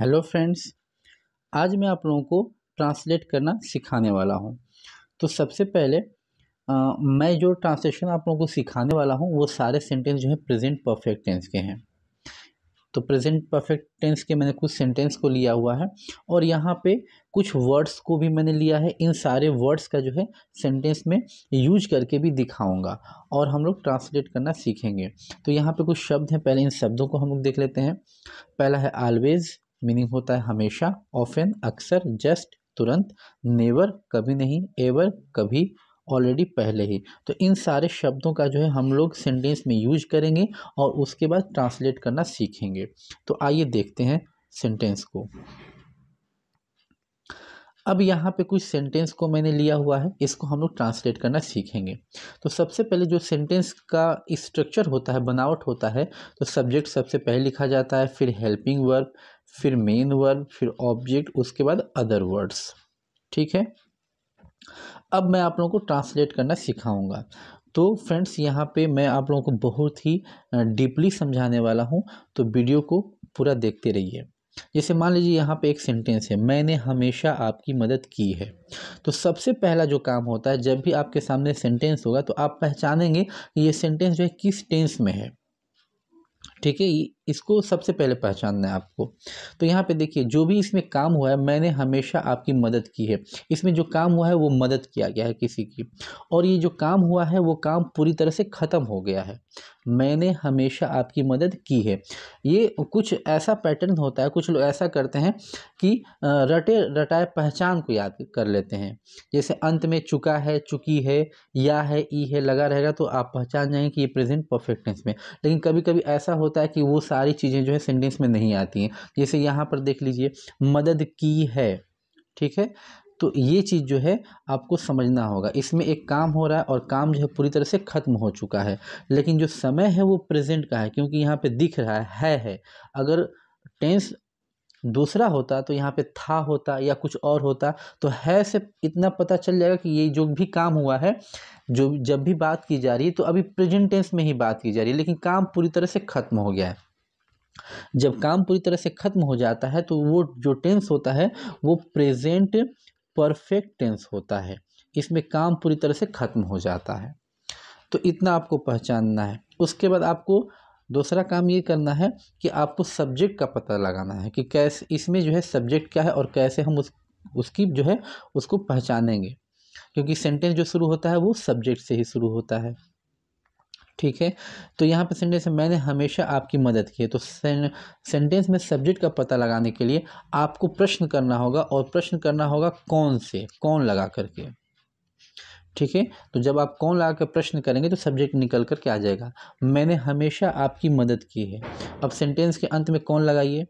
Hello friends, आज मैं आप लोगों को ट्रांसलेट करना सिखाने वाला हूं। तो सबसे पहले मैं जो ट्रांसलेशन आप लोगों को सिखाने वाला हूं वो सारे सेंटेंस जो है प्रेजेंट परफेक्ट टेंस के हैं। तो प्रेजेंट परफेक्ट टेंस के मैंने कुछ सेंटेंस को लिया हुआ है और यहाँ पे कुछ वर्ड्स को भी मैंने लिया है। इन सारे वर्ड्स का जो है सेंटेंस में यूज करके भी दिखाऊंगा और हम लोग ट्रांसलेट करना सीखेंगे। तो यहाँ पे कुछ शब्द हैं, पहले इन शब्दों को हम लोग देख लेते हैं। पहला है ऑलवेज, मीनिंग होता है हमेशा, ऑफन अक्सर, जस्ट तुरंत, नेवर कभी नहीं, एवर कभी, ऑलरेडी पहले ही। तो इन सारे शब्दों का जो है हम लोग सेंटेंस में यूज करेंगे और उसके बाद ट्रांसलेट करना सीखेंगे। तो आइए देखते हैं सेंटेंस को। अब यहाँ पे कुछ सेंटेंस को मैंने लिया हुआ है, इसको हम लोग ट्रांसलेट करना सीखेंगे। तो सबसे पहले जो सेंटेंस का स्ट्रक्चर होता है, बनावट होता है, तो सब्जेक्ट सबसे पहले लिखा जाता है, फिर हेल्पिंग वर्ब, फिर मेन वर्ब, फिर ऑब्जेक्ट, उसके बाद अदर वर्ड्स। ठीक है, अब मैं आप लोगों को ट्रांसलेट करना सिखाऊंगा। तो फ्रेंड्स, यहाँ पे मैं आप लोगों को बहुत ही डीपली समझाने वाला हूँ, तो वीडियो को पूरा देखते रहिए। जैसे मान लीजिए यहाँ पे एक सेंटेंस है, मैंने हमेशा आपकी मदद की है। तो सबसे पहला जो काम होता है, जब भी आपके सामने सेंटेंस होगा तो आप पहचानेंगे कि ये सेंटेंस जो है किस टेंस में है। ठीक है, इसको सबसे पहले पहचानना है आपको। तो यहाँ पे देखिए, जो भी इसमें काम हुआ है, मैंने हमेशा आपकी मदद की है, इसमें जो काम हुआ है वो मदद किया गया है किसी की, और ये जो काम हुआ है वो काम पूरी तरह से ख़त्म हो गया है। मैंने हमेशा आपकी मदद की है, ये कुछ ऐसा पैटर्न होता है, कुछ लोग ऐसा करते हैं कि रटे रटाए पहचान को याद कर लेते हैं। जैसे अंत में चुका है, चुकी है, या है, ई है लगा रहेगा तो आप पहचान जाएंगे कि ये प्रेजेंट परफेक्ट टेंस में। लेकिन कभी कभी ऐसा होता है कि वो सारी चीज़ें जो है सेंटेंस में नहीं आती हैं। जैसे यहाँ पर देख लीजिए, मदद की है। ठीक है, तो ये चीज़ जो है आपको समझना होगा। इसमें एक काम हो रहा है और काम जो है पूरी तरह से ख़त्म हो चुका है, लेकिन जो समय है वो प्रेजेंट का है, क्योंकि यहाँ पे दिख रहा है। अगर टेंस दूसरा होता तो यहाँ पे था होता या कुछ और होता, तो है से इतना पता चल जाएगा कि ये जो भी काम हुआ है, जो जब भी बात की जा रही है तो अभी प्रेजेंट टेंस में ही बात की जा रही है, लेकिन काम पूरी तरह से खत्म हो गया है। जब काम पूरी तरह से खत्म हो जाता है तो वो जो टेंस होता है वो प्रेजेंट परफेक्ट टेंस होता है। इसमें काम पूरी तरह से खत्म हो जाता है। तो इतना आपको पहचानना है। उसके बाद आपको दूसरा काम ये करना है कि आपको सब्जेक्ट का पता लगाना है कि कैसे इसमें जो है सब्जेक्ट क्या है और कैसे हम उसकी जो है उसको पहचानेंगे, क्योंकि सेंटेंस जो शुरू होता है वो सब्जेक्ट से ही शुरू होता है। ठीक है, तो यहाँ पे सेंटेंस है, मैंने हमेशा आपकी मदद की है। तो सेंटेंस में सब्जेक्ट का पता लगाने के लिए आपको प्रश्न करना होगा, और प्रश्न करना होगा कौन से, कौन लगा करके। ठीक है, तो जब आप कौन लगा कर प्रश्न करेंगे तो सब्जेक्ट निकल कर के आ जाएगा। मैंने हमेशा आपकी मदद की है। अब सेंटेंस के अंत में कौन लगाइए,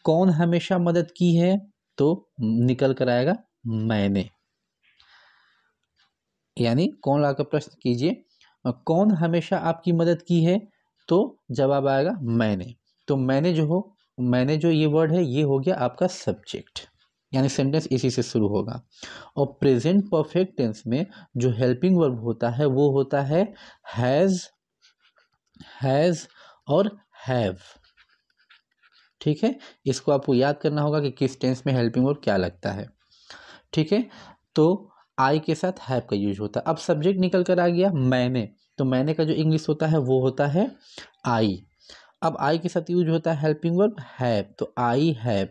कौन हमेशा मदद की है, तो निकल कर आएगा मैंने। यानी कौन लगा कर प्रश्न कीजिए, कौन हमेशा आपकी मदद की है, तो जवाब आएगा मैंने। तो मैंने जो ये वर्ड है ये हो गया आपका सब्जेक्ट, यानी सेंटेंस इसी से शुरू होगा। और प्रेजेंट परफेक्ट टेंस में जो हेल्पिंग वर्ब होता है वो होता है हैज़ और हैव। ठीक है, इसको आपको याद करना होगा कि किस टेंस में हेल्पिंग वर्ब क्या लगता है। ठीक है, तो आई के साथ हैव का यूज होता है। अब सब्जेक्ट निकल कर आ गया मैंने, तो मैंने का जो इंग्लिश होता है वो होता है आई। अब आई के साथ यूज होता है हेल्पिंग वर्ब हैव, तो आई हैव।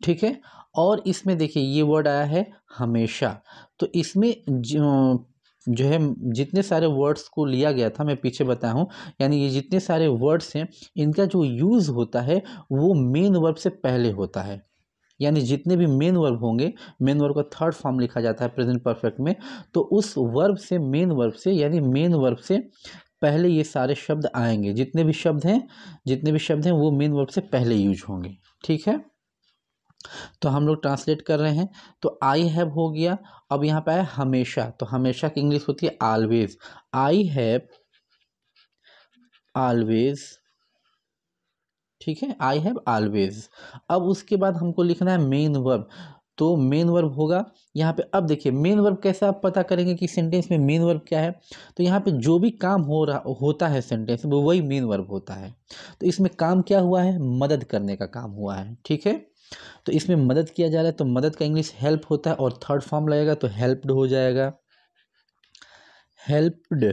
ठीक है, और इसमें देखिए ये वर्ड आया है हमेशा। तो इसमें जो है जितने सारे वर्ड्स को लिया गया था मैं पीछे बताया हूँ, यानी ये जितने सारे वर्ड्स हैं इनका जो यूज़ होता है वो मेन वर्ब से पहले होता है। यानी जितने भी मेन वर्ब होंगे, मेन वर्ब का थर्ड फॉर्म लिखा जाता है प्रेजेंट परफेक्ट में, तो उस वर्ब से, मेन वर्ब से, यानी मेन वर्ब से पहले ये सारे शब्द आएंगे। जितने भी शब्द हैं वो मेन वर्ब से पहले यूज होंगे। ठीक है, तो हम लोग ट्रांसलेट कर रहे हैं। तो आई हैव हो गया। अब यहाँ पे आया हमेशा, तो हमेशा की इंग्लिश होती है ऑलवेज। I have always. ठीक है, आई हैव ऑलवेज। अब उसके बाद हमको लिखना है मेन वर्ब। तो मेन वर्ब होगा यहाँ पे। अब देखिए मेन वर्ब कैसे आप पता करेंगे कि सेंटेंस में मेन वर्ब क्या है, तो यहाँ पे जो भी काम होता है सेंटेंस में वही मेन वर्ब होता है। तो इसमें काम क्या हुआ है, मदद करने का काम हुआ है, ठीक है। तो इसमें मदद किया जा रहा है, तो मदद का इंग्लिश हेल्प होता है और थर्ड फॉर्म लगेगा तो हेल्प्ड हो जाएगा, हेल्प्ड।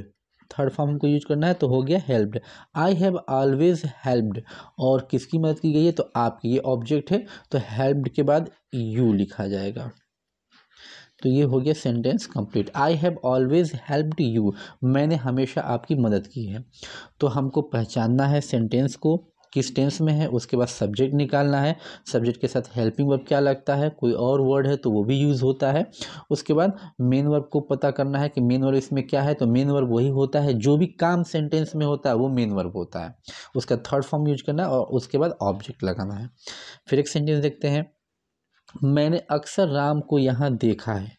थर्ड फॉर्म हमको यूज करना है तो हो गया helped. I have always helped, और किसकी मदद की गई है, तो आपकी, ये ऑब्जेक्ट है तो हेल्प्ड के बाद यू लिखा जाएगा। तो ये हो गया sentence complete. I have always helped you, मैंने हमेशा आपकी मदद की है। तो हमको पहचानना है सेंटेंस को किस टेंस में है, उसके बाद सब्जेक्ट निकालना है, सब्जेक्ट के साथ हेल्पिंग वर्ब क्या लगता है, कोई और वर्ड है तो वो भी यूज़ होता है। उसके बाद मेन वर्ब को पता करना है कि मेन वर्ब इसमें क्या है, तो मेन वर्ब वही होता है जो भी काम सेंटेंस में होता है वो मेन वर्ब होता है। उसका थर्ड फॉर्म यूज करना है और उसके बाद ऑब्जेक्ट लगाना है। फिर एक सेंटेंस देखते हैं, मैंने अक्सर राम को यहाँ देखा है।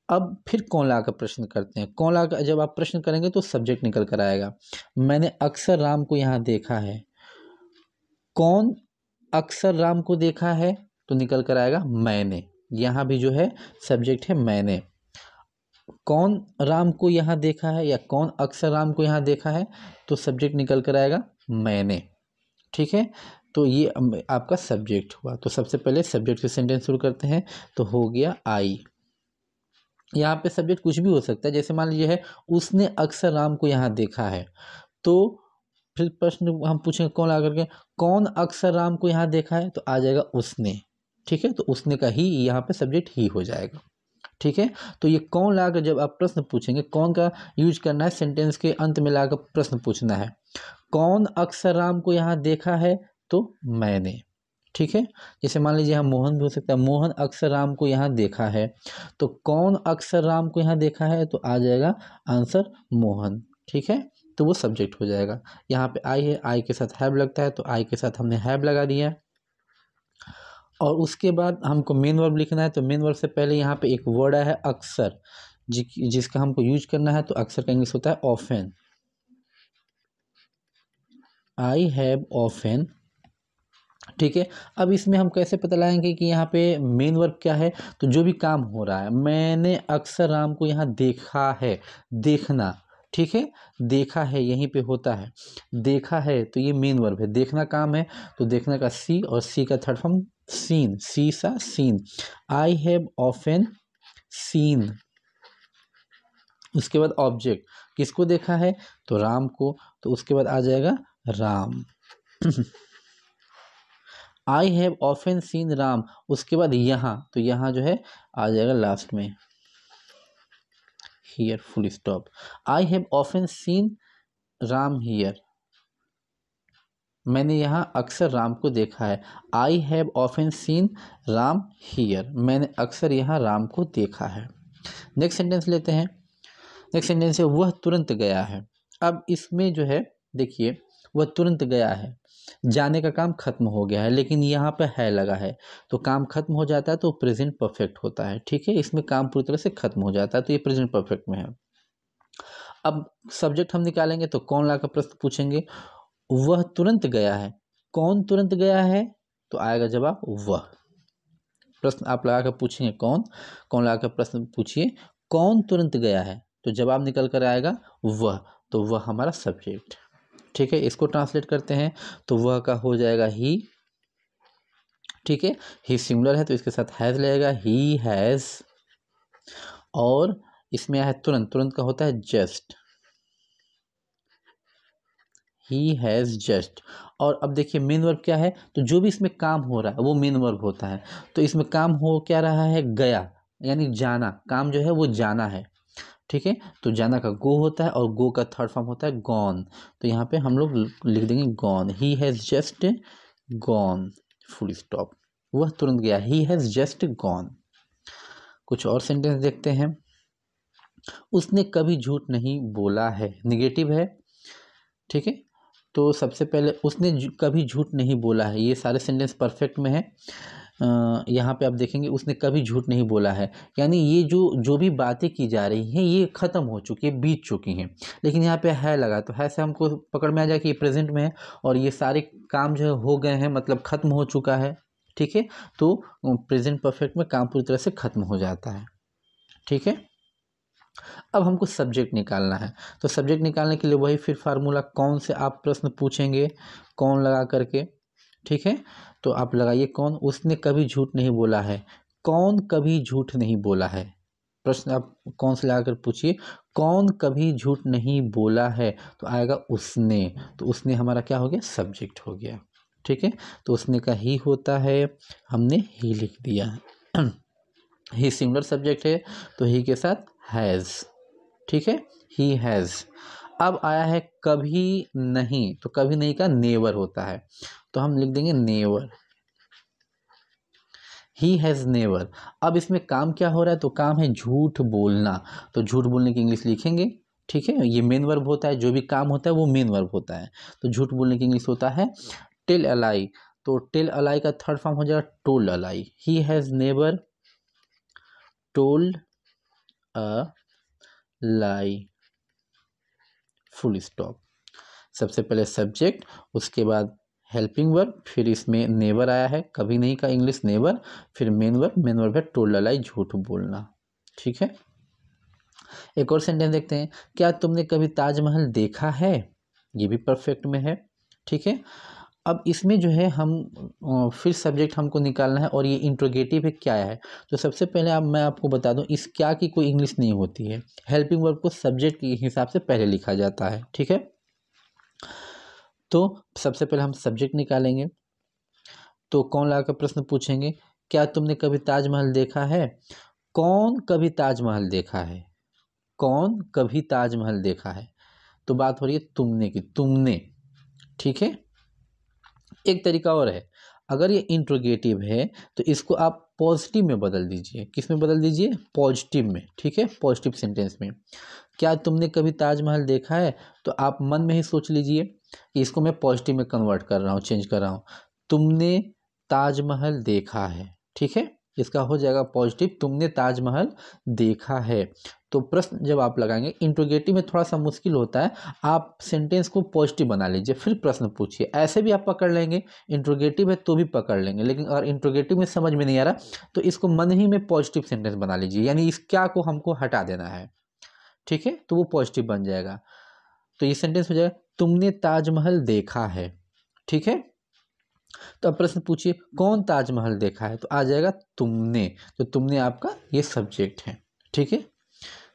अब फिर कौन ला का प्रश्न करते हैं, कौन ला का जब आप प्रश्न करेंगे तो सब्जेक्ट निकल कर आएगा। मैंने अक्सर राम को यहाँ देखा है, कौन अक्सर राम को देखा है, तो निकल कर आएगा मैंने। यहाँ भी जो है सब्जेक्ट है मैंने। कौन राम को यहाँ देखा है या कौन अक्सर राम को यहाँ देखा है, तो सब्जेक्ट निकल कर आएगा मैंने, ठीक है। तो ये आपका सब्जेक्ट हुआ। तो सबसे पहले सब्जेक्ट से सेंटेंस शुरू करते हैं, तो हो गया आई। यहाँ पे सब्जेक्ट कुछ भी हो सकता है, जैसे मान लीजिए है उसने अक्सर राम को यहाँ देखा है, तो फिर प्रश्न हम पूछेंगे कौन ला करके, कौन अक्सर राम को यहाँ देखा है, तो आ जाएगा उसने, ठीक है। तो उसने का ही यहाँ पे सब्जेक्ट ही हो जाएगा, ठीक है। तो ये कौन लाकर जब आप प्रश्न पूछेंगे, कौन का यूज करना है, सेंटेंस के अंत में लाकर प्रश्न पूछना है। कौन अक्सर राम को यहाँ देखा है, तो मैंने, ठीक है। जैसे मान लीजिए हम मोहन भी हो सकता है, मोहन अक्सर राम को यहाँ देखा है, तो कौन अक्सर राम को यहाँ देखा है, तो आ जाएगा आंसर मोहन, ठीक है। तो वो सब्जेक्ट हो जाएगा। यहाँ पे आई है, आई के साथ हैव लगता है तो आई के साथ हमने हैव लगा दिया। और उसके बाद हमको मेन वर्ब लिखना है, तो मेन वर्ब से पहले यहाँ पे एक वर्ड है अक्सर, जिसका हमको यूज करना है। तो अक्सर का इंग्लिश होता है ऑफेन। आई हैव ऑफेन, ठीक है। अब इसमें हम कैसे पता लगाएंगे कि यहाँ पे मेन वर्ब क्या है, तो जो भी काम हो रहा है, मैंने अक्सर राम को यहाँ देखा है, देखना, ठीक है। देखा है यहीं पे होता है, देखा है तो ये मेन वर्ब है, देखना काम है, तो देखना का सी और सी का third form seen, see saw seen. I have often seen. उसके बाद ऑब्जेक्ट, किसको देखा है, तो राम को, तो उसके बाद आ जाएगा राम। आई हैव ऑफन सीन राम। उसके बाद यहाँ, तो यहाँ जो है आ जाएगा लास्ट में here, full stop. I have often scene Ram here, मैंने यहाँ अक्सर राम को देखा है। आई have often scene Ram here, मैंने अक्सर यहाँ राम को देखा है। नेक्स्ट सेंटेंस लेते हैं। नेक्स्ट सेंटेंस है वह तुरंत गया है। अब इसमें जो है देखिए, वह तुरंत गया है, जाने का काम खत्म हो गया है, लेकिन यहाँ पे है लगा है, तो काम खत्म हो जाता है तो प्रेजेंट परफेक्ट होता है, ठीक है। इसमें काम पूरी तरह से खत्म हो जाता है, तो ये प्रेजेंट परफेक्ट में है। अब सब्जेक्ट हम निकालेंगे, तो कौन ला का प्रश्न पूछेंगे, वह तुरंत गया है, कौन तुरंत गया है, तो आएगा जवाब वह। प्रश्न आप लगा कर पूछेंगे कौन, कौन लगा कर प्रश्न पूछिए कौन तुरंत गया है, तो जवाब निकल कर आएगा वह, तो वह हमारा सब्जेक्ट, ठीक है। इसको ट्रांसलेट करते हैं, तो वह का हो जाएगा ही, ठीक है। ही सिंगुलर है तो इसके साथ हैज लगेगा, ही हैज। और इसमें है तुरंत, तुरंत का होता है जस्ट, ही हैज जस्ट। और अब देखिए मेन वर्ब क्या है, तो जो भी इसमें काम हो रहा है वो मेन वर्ब होता है। तो इसमें काम हो क्या रहा है, गया, यानी जाना, काम जो है वो जाना है, ठीक है। तो जाना का गो होता है और गो का थर्ड फॉर्म होता है गॉन, तो यहाँ पे हम लोग लिख देंगे gone, he has just gone, full stop. वह तुरंत गया, ही हैज जस्ट गॉन। कुछ और सेंटेंस देखते हैं। उसने कभी झूठ नहीं बोला है, निगेटिव है, ठीक है। तो सबसे पहले उसने कभी झूठ नहीं बोला है, ये सारे सेंटेंस परफेक्ट में है। यहाँ पे आप देखेंगे उसने कभी झूठ नहीं बोला है, यानी ये जो भी बातें की जा रही हैं ये ख़त्म हो चुकी है, बीत चुकी हैं। लेकिन यहाँ पे है लगा, तो है से हमको पकड़ में आ जाए कि ये प्रेजेंट में है और ये सारे काम जो है हो गए हैं, मतलब ख़त्म हो चुका है, ठीक है। तो प्रेजेंट परफेक्ट में काम पूरी तरह से खत्म हो जाता है, ठीक है। अब हमको सब्जेक्ट निकालना है, तो सब्जेक्ट निकालने के लिए वही फिर फार्मूला, कौन से आप प्रश्न पूछेंगे, कौन लगा करके, ठीक है। तो आप लगाइए कौन, उसने कभी झूठ नहीं बोला है, कौन कभी झूठ नहीं बोला है। प्रश्न आप कौन से लगा कर पूछिए, कौन कभी झूठ नहीं बोला है, तो आएगा उसने, तो उसने हमारा क्या हो गया, सब्जेक्ट हो गया, ठीक है। तो उसने का ही होता है, हमने ही लिख दिया। ही सिंगुलर सब्जेक्ट है, तो ही के साथ हैज़, ठीक है, ही हैज़। अब आया है कभी नहीं, तो कभी नहीं का नेवर होता है, तो हम लिख देंगे नेवर, ही हैज़ नेवर। अब इसमें काम क्या हो रहा है, तो काम है झूठ बोलना, तो झूठ बोलने की इंग्लिश लिखेंगे, ठीक है। ये मेन वर्ब होता है, जो भी काम होता है वो मेन वर्ब होता है, तो झूठ बोलने की इंग्लिश होता है टेल अ लाई, तो टेल अ लाई का थर्ड फॉर्म हो जाएगा told a lie. He has never told a lie, full stop. सबसे पहले सब्जेक्ट, उसके बाद हेल्पिंग वर्ब, फिर इसमें नेवर आया है, कभी नहीं का इंग्लिश नेवर, फिर मेन वर्ब है टोल्ड अ लाई, झूठ बोलना, ठीक है। एक और सेंटेंस देखते हैं, क्या तुमने कभी ताजमहल देखा है, ये भी परफेक्ट में है, ठीक है। अब इसमें जो है हम फिर सब्जेक्ट हमको निकालना है, और ये इंट्रोगेटिव है क्या है, तो सबसे पहले मैं आपको बता दूं, इस क्या की कोई इंग्लिश नहीं होती है, हेल्पिंग वर्ब को सब्जेक्ट के हिसाब से पहले लिखा जाता है, ठीक है। तो सबसे पहले हम सब्जेक्ट निकालेंगे, तो कौन लाकर प्रश्न पूछेंगे, क्या तुमने कभी ताजमहल देखा है, कौन कभी ताजमहल देखा है, कौन कभी ताजमहल देखा है, तो बात हो रही है तुमने की, तुमने, ठीक है। एक तरीका और है, अगर ये इंट्रोगेटिव है तो इसको आप पॉजिटिव में बदल दीजिए, किस में बदल दीजिए, पॉजिटिव में, ठीक है, पॉजिटिव सेंटेंस में। क्या तुमने कभी ताजमहल देखा है, तो आप मन में ही सोच लीजिए कि इसको मैं पॉजिटिव में कन्वर्ट कर रहा हूँ, चेंज कर रहा हूँ, तुमने ताजमहल देखा है, ठीक है। इसका हो जाएगा पॉजिटिव, तुमने ताजमहल देखा है। तो प्रश्न जब आप लगाएंगे, इंट्रोगेटिव में थोड़ा सा मुश्किल होता है, आप सेंटेंस को पॉजिटिव बना लीजिए फिर प्रश्न पूछिए, ऐसे भी आप पकड़ लेंगे, इंट्रोगेटिव है तो भी पकड़ लेंगे, लेकिन अगर इंट्रोगेटिव में समझ में नहीं आ रहा तो इसको मन ही में पॉजिटिव सेंटेंस बना लीजिए, यानी इस क्या को हमको हटा देना है, ठीक है, तो वो पॉजिटिव बन जाएगा। तो ये सेंटेंस हो जाएगा, तुमने ताजमहल देखा है, ठीक है। तो अब प्रश्न पूछिए, कौन ताजमहल देखा है, तो आ जाएगा तुमने, तो तुमने आपका ये सब्जेक्ट है, ठीक है,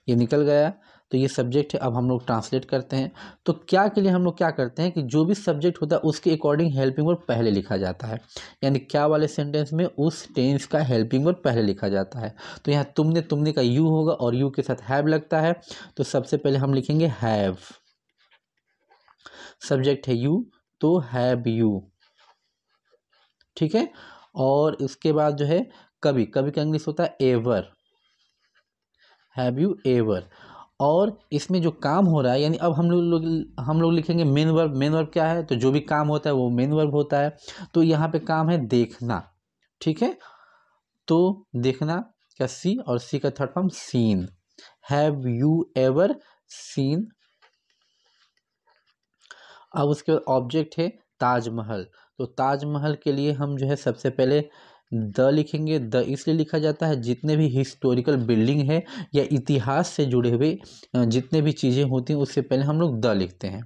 ये निकल गया, तो ये सब्जेक्ट है। अब हम लोग ट्रांसलेट करते हैं, तो क्या के लिए हम लोग क्या करते हैं कि जो भी सब्जेक्ट होता है उसके अकॉर्डिंग हेल्पिंग वर्ब पहले लिखा जाता है, यानी क्या वाले सेंटेंस में उस टेंस का हेल्पिंग वर्ब पहले लिखा जाता है। तो यहाँ तुमने, तुमने का यू होगा और यू के साथ हैव लगता है, तो सबसे पहले हम लिखेंगे हैव, सब्जेक्ट है यू, तो हैव यू, ठीक है। और इसके बाद जो है कभी, कभी का इंग्लिश होता है एवर, हैव यू एवर। और इसमें जो काम हो रहा है, यानी अब हम लोग लिखेंगे मेन वर्ब, मेन वर्ब क्या है, तो जो भी काम होता है वो मेन वर्ब होता है, तो यहाँ पे काम है देखना, ठीक है। तो देखना क्या, सी, और सी का third form seen, have you ever seen. अब उसके बाद ऑब्जेक्ट है ताजमहल, तो ताजमहल के लिए हम जो है सबसे पहले द लिखेंगे, द इसलिए लिखा जाता है जितने भी हिस्टोरिकल बिल्डिंग है या इतिहास से जुड़े हुए जितने भी चीज़ें होती हैं उससे पहले हम लोग द लिखते हैं,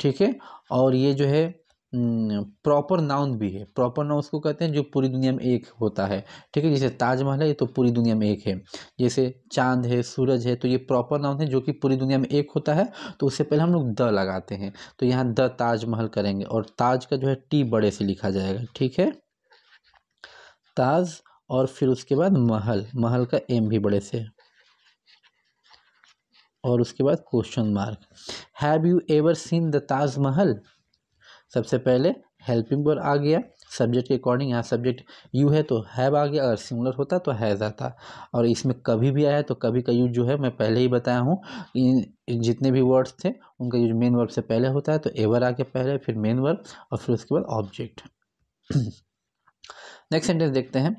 ठीक है। और ये जो है प्रॉपर नाउन भी है, प्रॉपर नाउन उसको कहते हैं जो पूरी दुनिया में एक होता है, ठीक है। जैसे ताजमहल है ये तो पूरी दुनिया में एक है, जैसे चांद है, सूरज है, तो ये प्रॉपर नाउन है जो कि पूरी दुनिया में एक होता है, तो उससे पहले हम लोग द लगाते हैं, तो यहाँ द ताजमहल करेंगे, और ताज का जो है टी बड़े से लिखा जाएगा, ठीक है, ताज। और फिर उसके बाद महल, महल का एम भी बड़े से, और उसके बाद question mark. Have you ever seen the Taj Mahal, सबसे पहले हेल्पिंग वर्ब आ गया सब्जेक्ट के अकॉर्डिंग, यहाँ सब्जेक्ट यू है तो हैव आ गया, अगर सिंगुलर होता तो हैज़ आता, और इसमें कभी भी आया तो कभी का यूज जो है मैं पहले ही बताया हूँ, जितने भी वर्ड्स थे उनका यूज मेन वर्ब से पहले होता है, तो एवर आके पहले, फिर मेन वर्ब, और फिर उसके बाद ऑब्जेक्ट। नेक्स्ट सेंटेंस देखते हैं,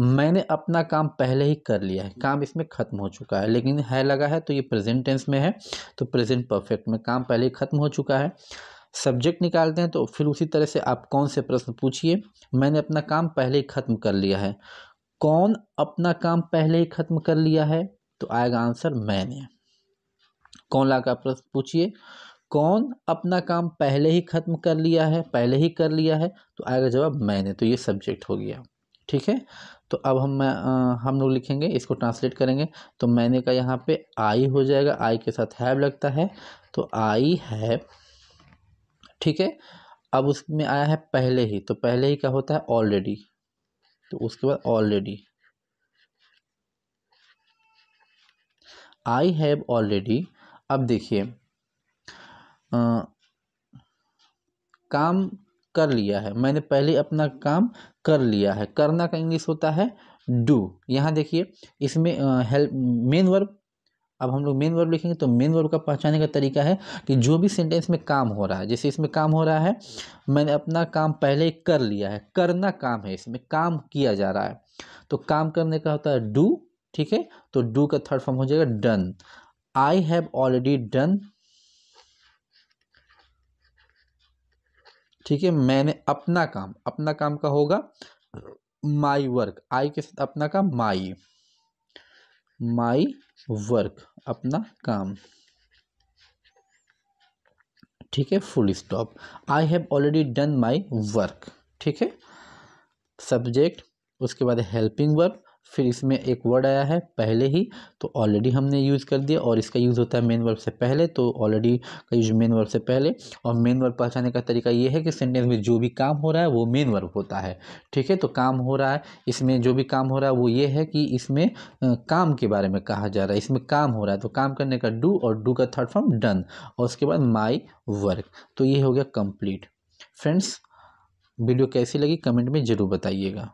मैंने अपना काम पहले ही कर लिया है, काम इसमें खत्म हो चुका है, लेकिन है लगा है तो ये प्रेजेंट टेंस में है, तो प्रेजेंट परफेक्ट में काम पहले ही खत्म हो चुका है। सब्जेक्ट निकालते हैं तो फिर उसी तरह से आप कौन से प्रश्न पूछिए। मैंने अपना काम पहले ही खत्म कर लिया है। कौन अपना काम पहले ही खत्म कर लिया है, तो आएगा आंसर मैंने। कौन ला का प्रश्न पूछिए, कौन अपना काम पहले ही खत्म कर लिया है, पहले ही कर लिया है, तो आएगा जवाब मैंने। तो ये सब्जेक्ट हो गया। ठीक है, तो अब हम लोग लिखेंगे, इसको ट्रांसलेट करेंगे। तो मैंने का यहाँ पे आई हो जाएगा, आई के साथ हैव लगता है, तो आई हैव। ठीक है, अब उसमें आया है पहले ही, तो पहले ही क्या होता है ऑलरेडी, तो उसके बाद ऑलरेडी, आई हैव ऑलरेडी। अब देखिए काम कर लिया है, मैंने पहले अपना काम कर लिया है। करना का इंग्लिश होता है डू। यहाँ देखिए इसमें हेल्प मेन वर्ब। अब हम लोग मेन वर्ब लिखेंगे तो मेन वर्ब का पहचानने का तरीका है कि जो भी सेंटेंस में काम हो रहा है, जैसे इसमें काम हो रहा है, मैंने अपना काम पहले ही कर लिया है, करना काम है, इसमें काम किया जा रहा है, तो काम करने का होता है डू। ठीक है, तो डू का थर्ड फॉर्म हो जाएगा done. I have already done. ठीक है, मैंने अपना काम का होगा माई वर्क। आई के साथ अपना काम माई वर्क, अपना काम। ठीक है, full stop. I have already done my work. ठीक है, सब्जेक्ट, उसके बाद हेल्पिंग वर्ब, फिर इसमें एक वर्ड आया है पहले ही, तो ऑलरेडी हमने यूज़ कर दिया, और इसका यूज़ होता है मेन वर्ब से पहले, तो ऑलरेडी का यूज मेन वर्ब से पहले। और मेन वर्ब पहचानने का तरीका ये है कि सेंटेंस में जो भी काम हो रहा है वो मेन वर्ब होता है। ठीक है, तो काम हो रहा है, इसमें जो भी काम हो रहा है वो ये है कि इसमें काम के बारे में कहा जा रहा है, इसमें काम हो रहा है, तो काम करने का डू, और डू का थर्ड फॉर्म डन, और उसके बाद माई वर्क। तो ये हो गया कंप्लीट। फ्रेंड्स, वीडियो कैसी लगी कमेंट में ज़रूर बताइएगा।